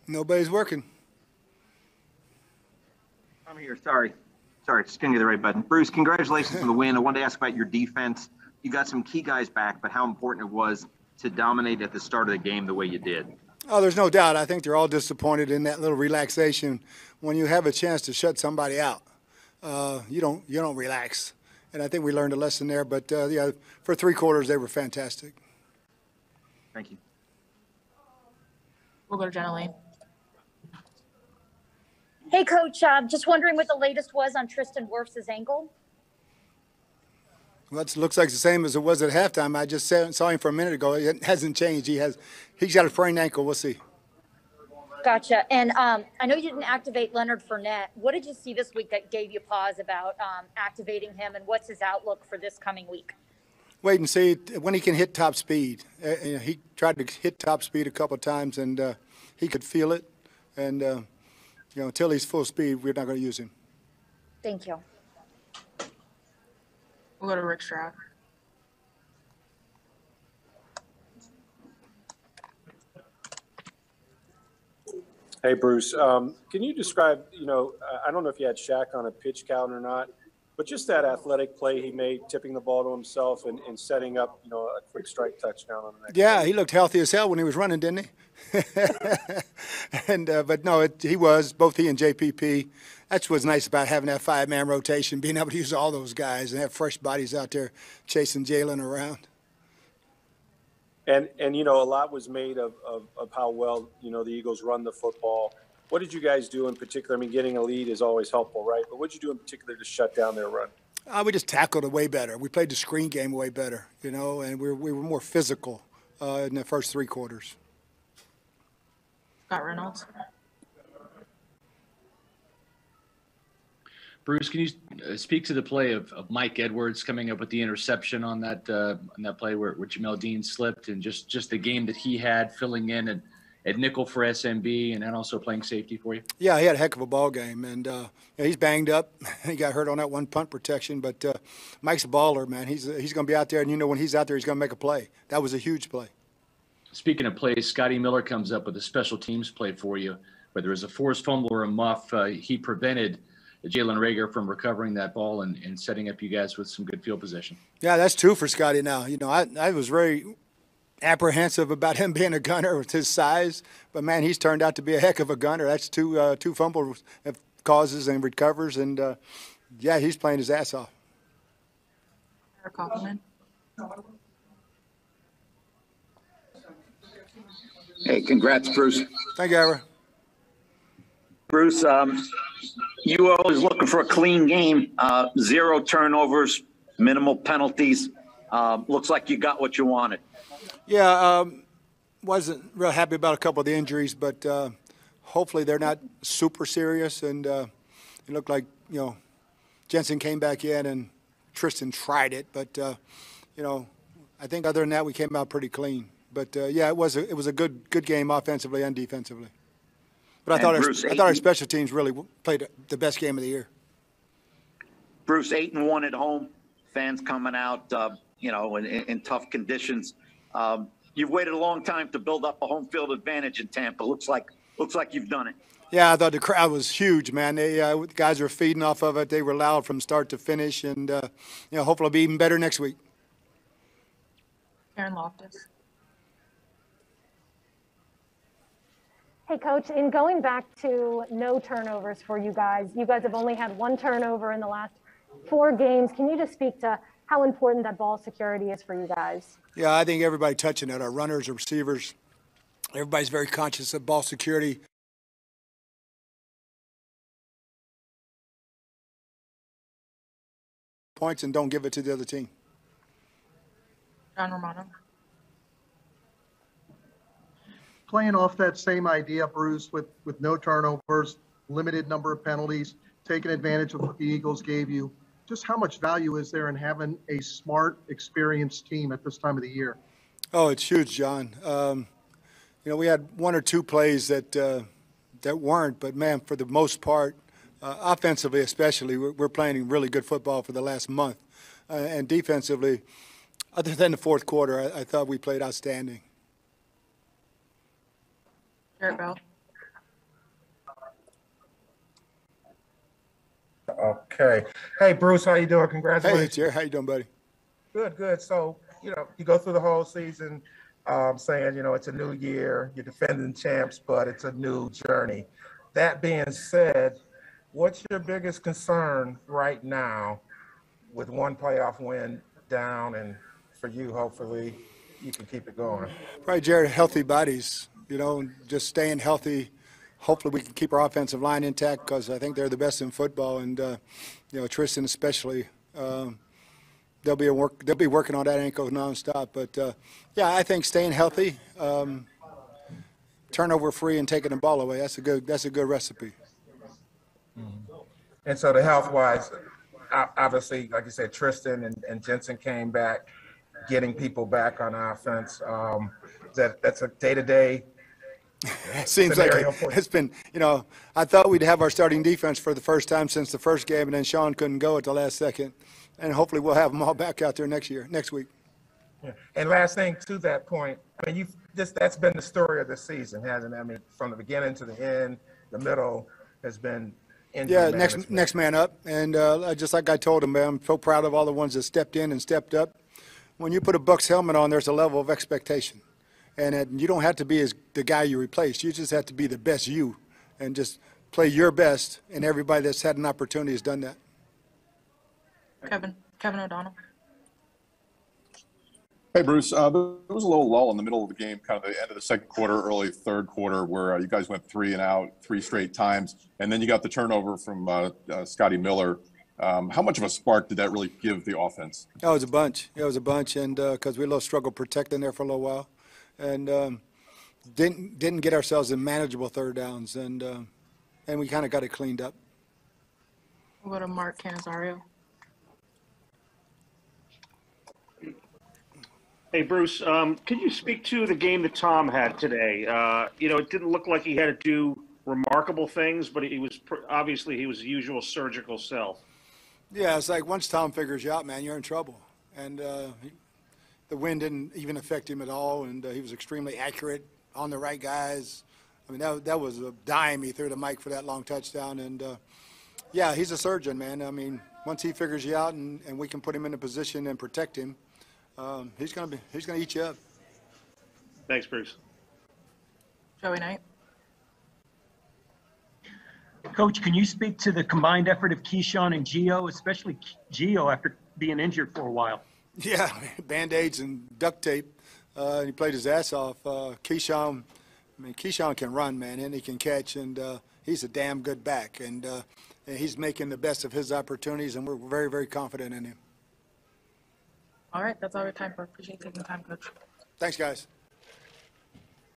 Nobody's working. I'm here. Sorry, just couldn't get the right button. Bruce, congratulations on the win. I wanted to ask about your defense. You got some key guys back, but how important it was to dominate at the start of the game the way you did. Oh, there's no doubt. I think they're all disappointed in that little relaxation. When you have a chance to shut somebody out, you don't relax. And I think we learned a lesson there. But yeah, for 3 quarters they were fantastic. Thank you. We'll go to Jenna Lane. Hey, Coach, just wondering what the latest was on Tristan Wirfs' ankle. Well, it looks like the same as it was at halftime. I just saw him for a minute ago. It hasn't changed. He's got a sprained ankle. We'll see. Gotcha. And I know you didn't activate Leonard Fournette. What did you see this week that gave you pause about activating him, and what's his outlook for this coming week? Wait and see when he can hit top speed. He tried to hit top speed a couple of times, and he could feel it. And until he's full speed, we're not going to use him. Thank you. We'll go to Rick Stroud. Hey, Bruce. Can you describe, I don't know if you had Shaq on a pitch count or not, but just that athletic play he made, tipping the ball to himself and setting up, a quick strike touchdown on the next Yeah, play. he looked healthy as hell when he was running, didn't he? But no, he was, both he and JPP. That's what's nice about having that 5-man rotation, being able to use all those guys and have fresh bodies out there chasing Jalen around. And a lot was made of how well, the Eagles run the football. What did you guys do in particular? I mean, getting a lead is always helpful, right? But what did you do in particular to shut down their run? We just tackled it way better. We played the screen game way better, and we were more physical in the first 3 quarters. Scott Reynolds. Bruce, can you speak to the play of Mike Edwards coming up with the interception on that play where Jamel Dean slipped, and just the game that he had filling in at nickel for SMB and then also playing safety for you? Yeah, he had a heck of a ball game, and he's banged up. He got hurt on that one punt protection, but Mike's a baller, man. He's going to be out there, and when he's out there, he's going to make a play. That was a huge play. Speaking of plays, Scotty Miller comes up with a special teams play for you. Whether it was a forced fumble or a muff, he prevented Jalen Reagor from recovering that ball and setting up you guys with some good field position. Yeah, that's 2 for Scotty now. I was very apprehensive about him being a gunner with his size, but, man, he's turned out to be a heck of a gunner. That's 2 fumble causes and recovers, and, he's playing his ass off. Eric Kaufman. Hey, congrats, Bruce. Thank you, Ira. Bruce, you were always looking for a clean game, 0 turnovers, minimal penalties. Looks like you got what you wanted. Yeah, wasn't real happy about a couple of the injuries, but hopefully they're not super serious. And it looked like, Jensen came back in and Tristan tried it. But, I think other than that, we came out pretty clean. But, it was a good game offensively and defensively. But I thought our special teams really played the best game of the year. Bruce, 8-1 at home, fans coming out, in tough conditions. You've waited a long time to build up a home field advantage in Tampa. Looks like you've done it. Yeah, I thought the crowd was huge, man. The guys were feeding off of it. They were loud from start to finish, and hopefully it'll be even better next week. Aaron Loftus. Hey, Coach, in going back to no turnovers for you guys have only had 1 turnover in the last 4 games. Can you just speak to how important that ball security is for you guys? Yeah, I think everybody touching it, our runners, our receivers, everybody's very conscious of ball security. Points and don't give it to the other team. John Romano. Playing off that same idea, Bruce, with no turnovers, limited number of penalties, taking advantage of what the Eagles gave you, just how much value is there in having a smart, experienced team at this time of the year? Oh, it's huge, John. We had 1 or 2 plays that weren't, but, man, for the most part, offensively especially, we're playing really good football for the last month. And defensively, other than the 4th quarter, I thought we played outstanding. Jarrett Bell. Okay. Hey, Bruce, how you doing? Hey, Congratulations. Jerry, how you doing, buddy? Good, good. So, you go through the whole season saying, it's a new year, you're defending champs, but it's a new journey. That being said, what's your biggest concern right now with one playoff win down, and for you, hopefully, you can keep it going? Right, Jared, healthy bodies, just staying healthy. Hopefully we can keep our offensive line intact because I think they're the best in football, and Tristan especially. They'll be working on that ankle nonstop. But I think staying healthy, turnover free, and taking the ball away. That's a good recipe. Mm-hmm. And so the health wise, obviously, like you said, Tristan and Jensen came back, getting people back on offense. That's a day-to-day. It seems like it's been, I thought we'd have our starting defense for the first time since the first game, and then Sean couldn't go at the last second. And hopefully we'll have them all back out there next week. Yeah. And last thing to that point, I mean, that's been the story of the season, hasn't it? I mean, from the beginning to the end, the middle has been injury management. next man up. And just like I told him, man, I'm so proud of all the ones that stepped in and stepped up. When you put a Bucs helmet on, there's a level of expectation. And you don't have to be the guy you replaced. You just have to be the best you and just play your best. And everybody that's had an opportunity has done that. Kevin O'Donnell. Hey, Bruce. There was a little lull in the middle of the game, kind of the end of the second quarter, early third quarter, where you guys went 3 and out 3 straight times. And then you got the turnover from Scotty Miller. How much of a spark did that really give the offense? It was a bunch. And because we had a little struggle protecting there for a little while. And didn't get ourselves in manageable third downs. And we kind of got it cleaned up. We'll go to Mark Canizario. Hey, Bruce, could you speak to the game that Tom had today? It didn't look like he had to do remarkable things, but he was obviously he was the usual surgical self. Yeah, it's like once Tom figures you out, man, you're in trouble. And the wind didn't even affect him at all, and he was extremely accurate on the right guys. I mean, that was a dime he threw to Mike for that long touchdown. And, he's a surgeon, man. I mean, once he figures you out and we can put him in a position and protect him, he's gonna eat you up. Thanks, Bruce. Joey Knight. Coach, can you speak to the combined effort of Keyshawn and Gio, especially Gio after being injured for a while? Yeah, Band-Aids and duct tape. He played his ass off. Keyshawn can run, man, and he can catch, and he's a damn good back. And he's making the best of his opportunities, and we're very, very confident in him. All right, that's all we have time for. Appreciate taking the time, Coach. Thanks, guys.